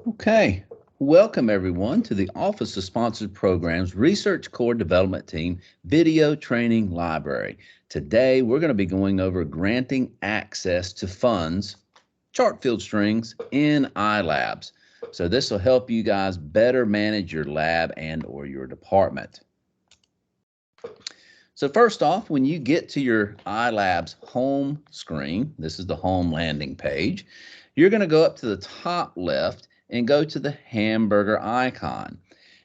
Okay, welcome everyone to the Office of Sponsored Programs Research Core Development Team Video Training Library. Today we're going to be going over granting access to funds, chart field strings in iLabs. So this will help you guys better manage your lab and or your department. So first off, when you get to your iLab's home screen, this is the home landing page, you're going to go up to the top left and go to the hamburger icon.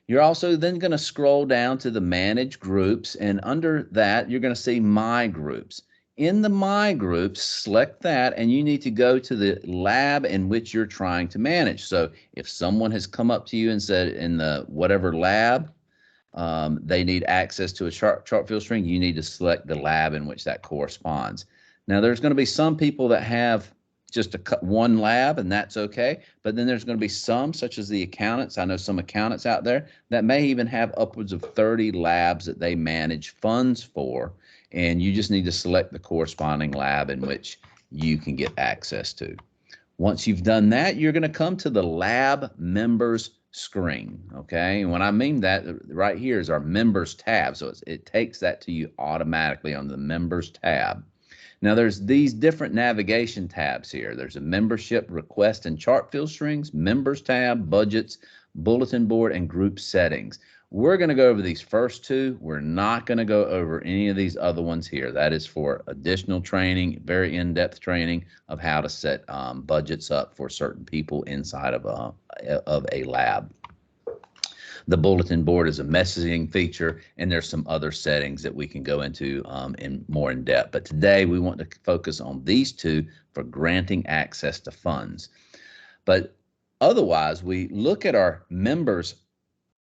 You're also then going to scroll down to the Manage Groups, and under that, you're going to see My Groups. In the My Groups, select that, and you need to go to the lab in which you're trying to manage. So if someone has come up to you and said in the whatever lab, they need access to a chart field string, you need to select the lab in which that corresponds. Now, there's going to be some people that have just one lab, and that's okay. But then there's going to be some, such as the accountants. I know some accountants out there that may even have upwards of 30 labs that they manage funds for, and you just need to select the corresponding lab in which you can get access to. Once you've done that, you're going to come to the lab members screen, okay? And when I mean that, right here is our members tab. So it takes that to you automatically on the members tab. Now there's these different navigation tabs here. There's a membership request and chart field strings, members tab, budgets, bulletin board, and group settings. We're going to go over these first two. We're not going to go over any of these other ones here. That is for additional training, very in-depth training of how to set budgets up for certain people inside of a lab. The bulletin board is a messaging feature, and there's some other settings that we can go into more in depth. But today we want to focus on these two for granting access to funds. But otherwise, we look at our members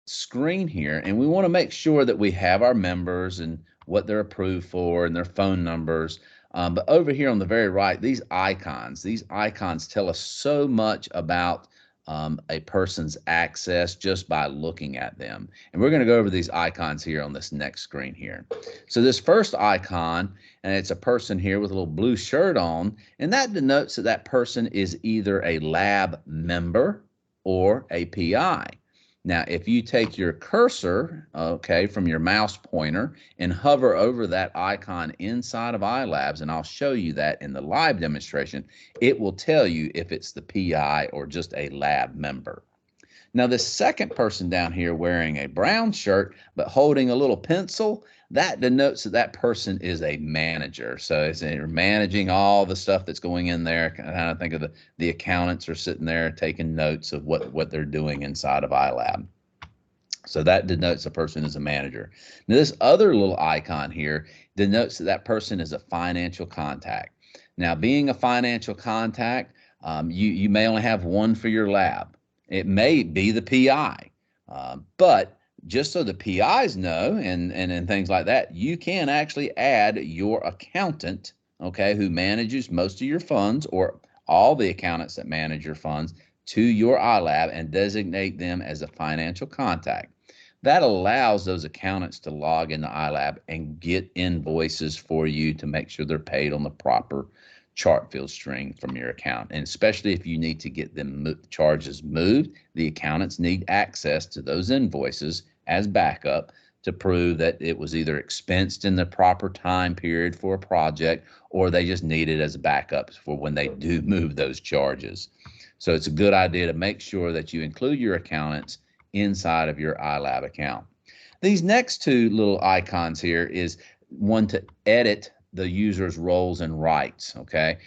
screen here, and we want to make sure that we have our members and what they're approved for and their phone numbers. But over here on the very right, these icons tell us so much about a person's access just by looking at them. And we're going to go over these icons here on this next screen here. So this first icon, and it's a person here with a little blue shirt on, and that denotes that that person is either a lab member or a PI. Now, if you take your cursor, okay, from your mouse pointer and hover over that icon inside of iLabs, and I'll show you that in the live demonstration, it will tell you if it's the PI or just a lab member. Now, the second person down here wearing a brown shirt but holding a little pencil, that denotes that that person is a manager. So it's managing all the stuff that's going in there. Kind of think of the accountants are sitting there taking notes of what they're doing inside of iLab. So that denotes a person is a manager. Now, this other little icon here denotes that that person is a financial contact. Now, being a financial contact, you may only have one for your lab. It may be the PI, but just so the PIs know and things like that, you can actually add your accountant, okay, who manages most of your funds or all the accountants that manage your funds to your iLab and designate them as a financial contact. That allows those accountants to log into iLab and get invoices for you to make sure they're paid on the proper chart field string from your account. And especially if you need to get them charges moved, the accountants need access to those invoices as backup to prove that it was either expensed in the proper time period for a project or they just need it as backup for when they do move those charges. So it's a good idea to make sure that you include your accountants inside of your iLab account. These next two little icons here is one to edit the user's roles and rights, okay?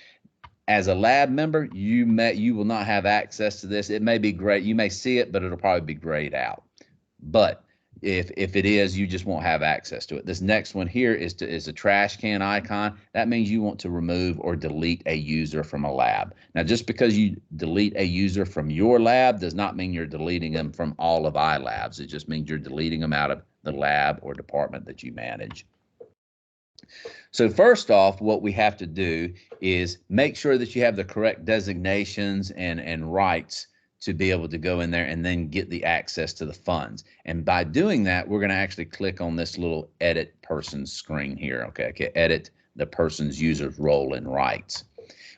As a lab member, you will not have access to this. It may be great. You may see it, but it'll probably be grayed out. But if it is, you just won't have access to it. This next one here is a trash can icon. That means you want to remove or delete a user from a lab. Now, just because you delete a user from your lab does not mean you're deleting them from all of iLabs. It just means you're deleting them out of the lab or department that you manage. So first off, what we have to do is make sure that you have the correct designations and rights to be able to go in there and then get the access to the funds. And by doing that, we're going to actually click on this little edit person screen here. Okay, edit the person's user's role and rights.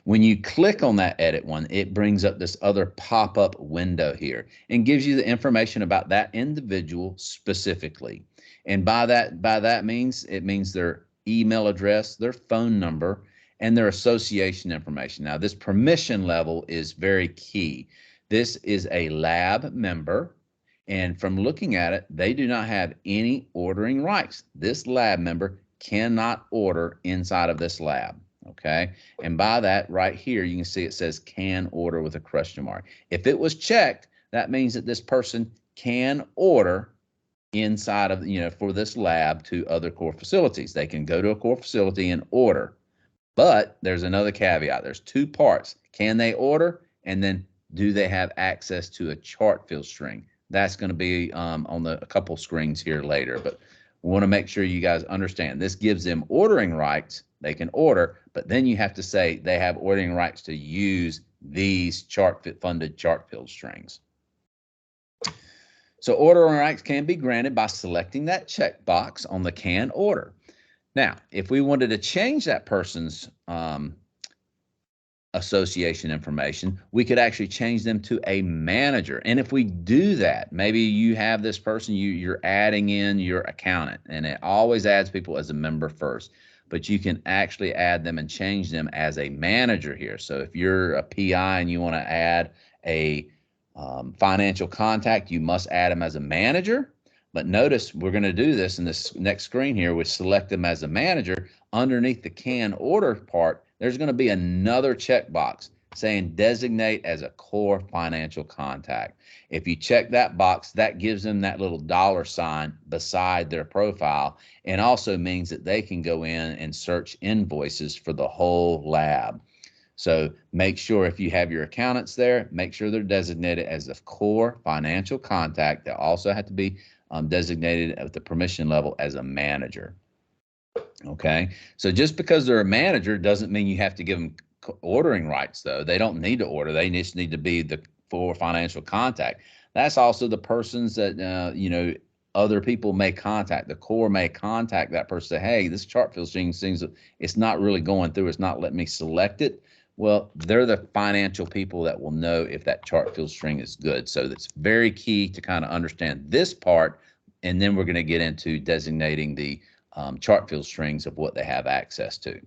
When you click on that edit one, it brings up this other pop-up window here and gives you the information about that individual specifically. And by that means, it means their email address, their phone number, and their association information. Now, this permission level is very key. This is a lab member, and from looking at it, they do not have any ordering rights. This lab member cannot order inside of this lab. Okay, and by that right here, you can see it says can order with a question mark. If it was checked, that means that this person can order inside of, for this lab to other core facilities. They can go to a core facility and order. But there's another caveat. There's two parts. Can they order? And then do they have access to a chart field string? That's going to be on a couple screens here later, but we want to make sure you guys understand. This gives them ordering rights. They can order, but then you have to say they have ordering rights to use these funded chart field strings. So ordering rights can be granted by selecting that checkbox on the can order. Now, if we wanted to change that person's association information, we could actually change them to a manager. And if we do that, maybe you have this person, you're adding in your accountant, and it always adds people as a member first, but you can actually add them and change them as a manager here. So if you're a PI and you want to add a financial contact, you must add them as a manager. But notice we're going to do this in this next screen here, which select them as a manager. Underneath the can order part, there's going to be another checkbox saying designate as a core financial contact. If you check that box, that gives them that little $ beside their profile, and also means that they can go in and search invoices for the whole lab. So make sure if you have your accountants there, make sure they're designated as a core financial contact. They also have to be designated at the permission level as a manager. Okay, so just because they're a manager doesn't mean you have to give them ordering rights, though. They don't need to order. They just need to be the core financial contact. That's also the persons that, other people may contact. The core may contact that person, say, hey, this chart field string seems it's not really going through. It's not letting me select it. Well, they're the financial people that will know if that chart field string is good. So that's very key to kind of understand this part. And then we're going to get into designating the chart field strings of what they have access to.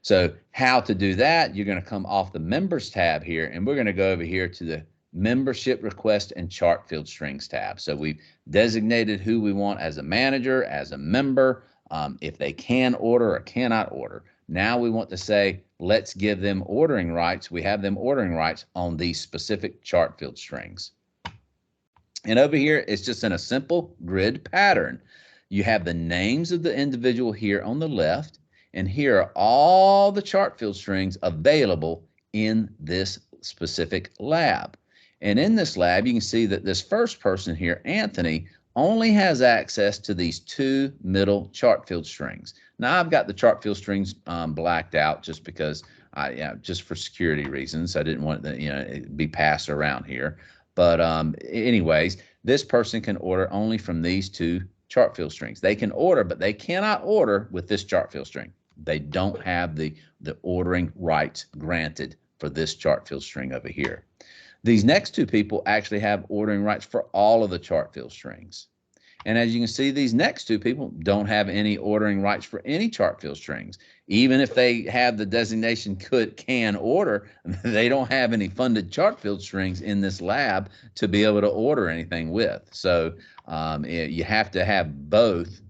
So how to do that, you're going to come off the members tab here, and we're going to go over here to the membership request and chart field strings tab. So we've designated who we want as a manager, as a member, if they can order or cannot order. Now we want to say, let's give them ordering rights. We have them ordering rights on these specific chart field strings. And over here, it's just in a simple grid pattern. You have the names of the individual here on the left, and here are all the chart field strings available in this specific lab. And in this lab, you can see that this first person here, Anthony, only has access to these two middle chart field strings. Now I've got the chart field strings blacked out just because just for security reasons. I didn't want to be passed around here. But anyways, this person can order only from these two chart field strings. They can order, but they cannot order with this chart field string. They don't have the ordering rights granted for this chart field string over here. These next two people actually have ordering rights for all of the chart field strings. And as you can see, these next two people don't have any ordering rights for any chart field strings. Even if they have the designation can order, they don't have any funded chart field strings in this lab to be able to order anything with. So you have to have both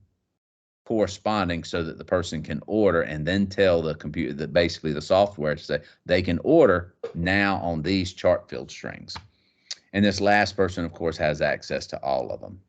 corresponding so that the person can order, and then tell the computer, that basically the software, to say they can order now on these chart field strings. And this last person, of course, has access to all of them.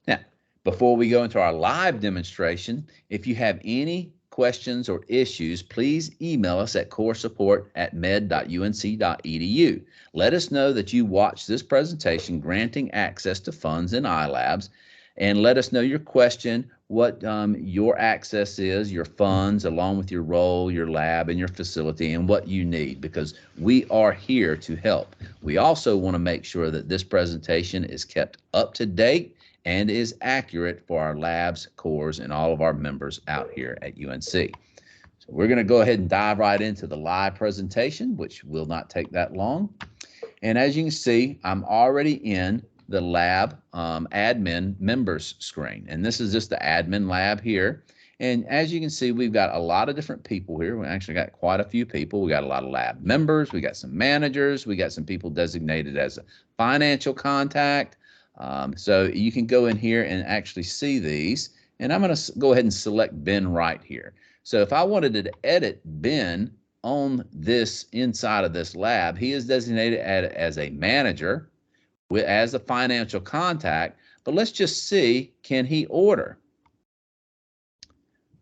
Now, before we go into our live demonstration, if you have any questions or issues, please email us at coresupport@med.unc.edu. Let us know that you watched this presentation granting access to funds in iLabs, and let us know your question, what your access is, your funds, along with your role, your lab, and your facility, and what you need, because we are here to help. We also want to make sure that this presentation is kept up to date and is accurate for our labs, cores, and all of our members out here at UNC. So we're going to go ahead and dive right into the live presentation, which will not take that long. And as you can see, I'm already in the lab admin members screen. And this is just the admin lab here. And as you can see, we've got a lot of different people here. We actually got quite a few people. We got a lot of lab members. We got some managers. We got some people designated as a financial contact. So you can go in here and actually see these. And I'm going to go ahead and select Ben right here. So if I wanted to edit Ben on this inside of this lab, he is designated as a manager, as a financial contact. But let's just see, can he order?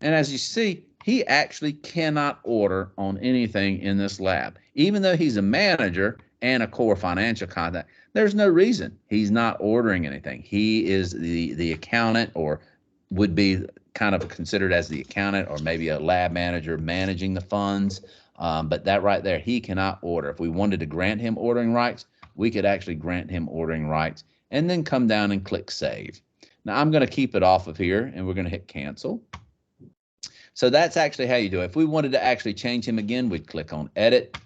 And as you see, he actually cannot order on anything in this lab. Even though he's a manager and a core financial contact, there's no reason he's not ordering anything. He is the accountant, or would be kind of considered as the accountant, or maybe a lab manager managing the funds. But that right there, he cannot order. If we wanted to grant him ordering rights, we could actually grant him ordering rights and then come down and click save. Now I'm going to keep it off of here and we're going to hit cancel. So that's actually how you do it. If we wanted to actually change him again, we'd click on edit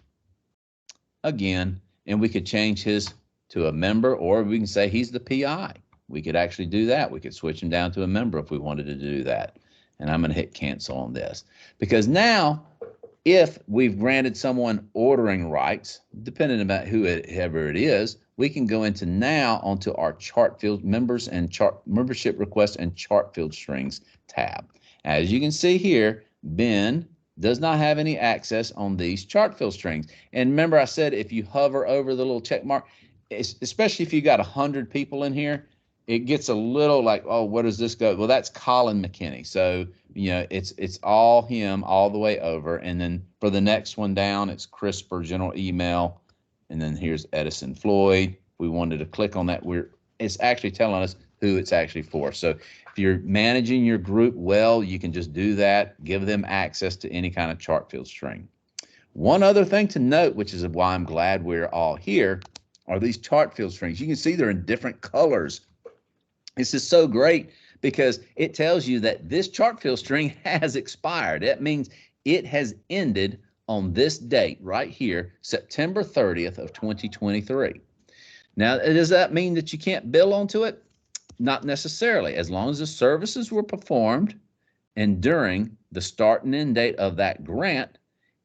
again, and we could change his to a member, or we can say he's the PI. We could actually do that. We could switch him down to a member if we wanted to do that. And I'm going to hit cancel on this, because now if we've granted someone ordering rights, depending on whoever it is, we can go into now onto our chart field members and chart membership requests and chart field strings tab. As you can see here, Ben does not have any access on these chart field strings. And remember, I said if you hover over the little check mark, especially if you got 100 people in here, it gets a little like, oh, where does this go? Well, that's Colin McKinney. So, you know, it's all him all the way over. And then for the next one down, it's CRISPR general email. And then here's Edison Floyd. We wanted to click on that. It's actually telling us who it's actually for. So if you're managing your group well, you can just do that, give them access to any kind of chart field string. One other thing to note, which is why I'm glad we're all here, are these chart field strings. You can see they're in different colors. This is so great because it tells you that this chart field string has expired. That means it has ended on this date right here, September 30th of 2023. Now, does that mean that you can't bill onto it? Not necessarily. As long as the services were performed and during the start and end date of that grant,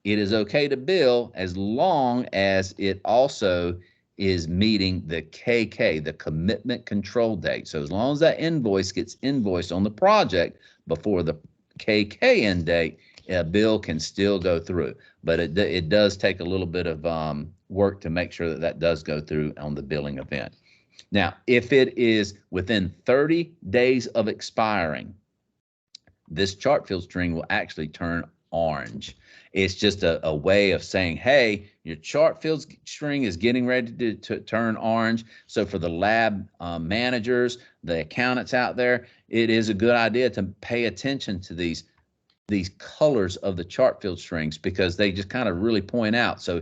it is okay to bill as long as it also is meeting the KK, the commitment control date. So as long as that invoice gets invoiced on the project before the KK end date, a bill can still go through. But it does take a little bit of work to make sure that that does go through on the billing event. Now, if it is within 30 days of expiring, this chart field string will actually turn orange. It's just a way of saying, hey, your chart field string is getting ready to turn orange. So for the lab managers, the accountants out there, it is a good idea to pay attention to these colors of the chart field strings, because they just kind of really point out. So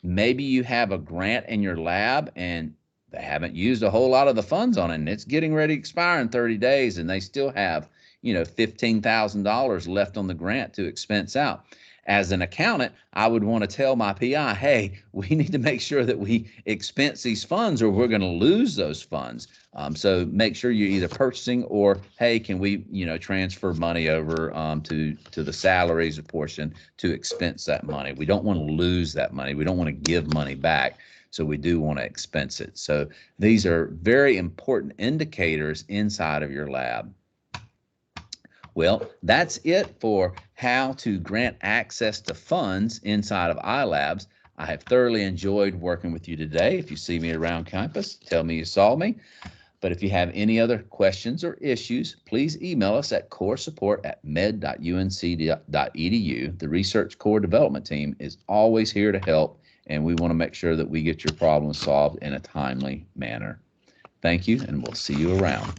maybe you have a grant in your lab and they haven't used a whole lot of the funds on it, and it's getting ready to expire in 30 days, and they still have, you know, $15,000 left on the grant to expense out. As an accountant, I would want to tell my PI, hey, we need to make sure that we expense these funds or we're going to lose those funds. So make sure you're either purchasing or, hey, can we, you know, transfer money over to the salaries portion to expense that money. We don't want to lose that money. We don't want to give money back. So we do want to expense it. So these are very important indicators inside of your lab. Well, that's it for how to grant access to funds inside of iLabs. I have thoroughly enjoyed working with you today. If you see me around campus, tell me you saw me. But if you have any other questions or issues, please email us at coresupport@med.unc.edu. The Research Core Development Team is always here to help, and we want to make sure that we get your problems solved in a timely manner. Thank you, and we'll see you around.